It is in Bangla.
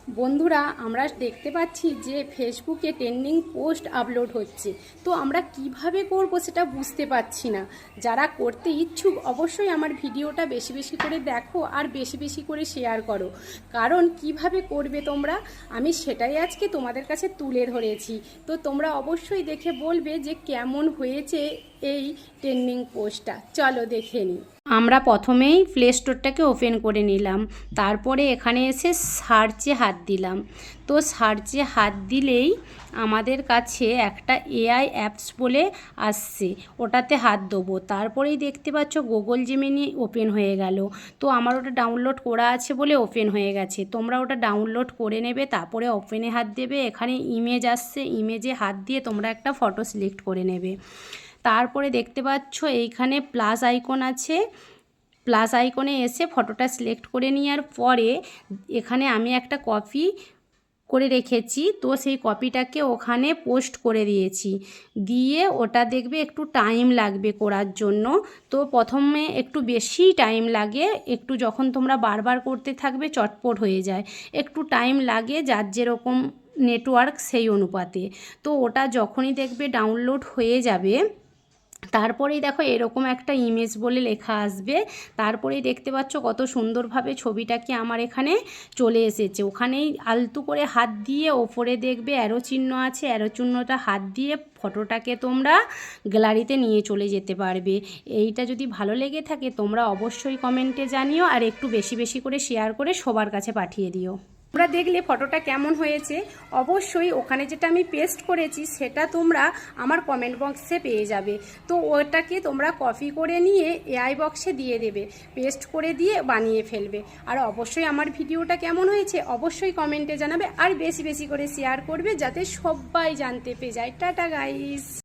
বন্ধুরা আমরা দেখতে পাচ্ছি যে ফেসবুকে ট্রেন্ডিং পোস্ট আপলোড হচ্ছে, তো আমরা কিভাবে করব সেটা বুঝতে পারছি না। যারা করতে ইচ্ছুক অবশ্যই আমার ভিডিওটা বেশি বেশি করে দেখো আর বেশি বেশি করে শেয়ার করো, কারণ কিভাবে করবে তোমরা আমি সেটাই আজকে তোমাদের কাছে তুলে ধরেছি। তো তোমরা অবশ্যই দেখে বলবে যে কেমন হয়েছে এই ট্রেন্ডিং পোস্টটা। চলো দেখে নিই। আমরা প্রথমেই প্লে স্টোরটাকে ওপেন করে নিলাম, তারপরে এখানে এসে সার্চে হাত দিলাম। তো সার্চে হাত দিলেই আমাদের কাছে একটা এআই অ্যাপস বলে আসছে, ওটাতে হাত দেবো। তারপরেই দেখতে পাচ্ছ গুগল জেমিনি ওপেন হয়ে গেল। তো আমার ওটা ডাউনলোড করা আছে বলে ওপেন হয়ে গেছে, তোমরা ওটা ডাউনলোড করে নেবে, তারপরে ওপেনে হাত দেবে। এখানে ইমেজ আসছে, ইমেজে হাত দিয়ে তোমরা একটা ফটো সিলেক্ট করে নেবে। তারপরে দেখতে পাচ্ছ এইখানে প্লাস আইকন আছে, প্লাস আইকনে এসে ফটোটা সিলেক্ট করে নেওয়ার পরে এখানে আমি একটা কপি করে রেখেছি, তো সেই কপিটাকে ওখানে পোস্ট করে দিয়েছি। দিয়ে ওটা দেখবে একটু টাইম লাগবে করার জন্য। তো প্রথমে একটু বেশি টাইম লাগে, একটু যখন তোমরা বারবার করতে থাকবে চটপট হয়ে যায়, একটু টাইম লাগে যার যেরকম নেটওয়ার্ক সেই অনুপাতে। তো ওটা যখনই দেখবে ডাউনলোড হয়ে যাবে, তারপরেই দেখো এরকম একটা ইমেজ বলে লেখা আসবে। তারপরেই দেখতে পাচ্ছ কত সুন্দরভাবে ছবিটাকে আমার এখানে চলে এসেছে। ওখানেই আলতু করে হাত দিয়ে ওপরে দেখবে অ্যারো চিহ্ন আছে, অ্যারো চিহ্নটা হাত দিয়ে ফটোটাকে তোমরা গ্যালারিতে নিয়ে চলে যেতে পারবে। এইটা যদি ভালো লেগে থাকে তোমরা অবশ্যই কমেন্টে জানিও, আর একটু বেশি বেশি করে শেয়ার করে সবার কাছে পাঠিয়ে দিও। তোমরা দেখলে ফটোটা কেমন হয়েছে অবশ্যই ওখানে যেটা আমি পেস্ট করেছি সেটা তোমরা আমার কমেন্ট বক্সে পেয়ে যাবে। তো ওটাকে তোমরা কপি করে নিয়ে এআই বক্সে দিয়ে দেবে, পেস্ট করে দিয়ে বানিয়ে ফেলবে। আর অবশ্যই আমার ভিডিওটা কেমন হয়েছে অবশ্যই কমেন্টে জানাবে, আর বেশি বেশি করে শেয়ার করবে যাতে সবাই জানতে পেয়ে যায়। Tata guys.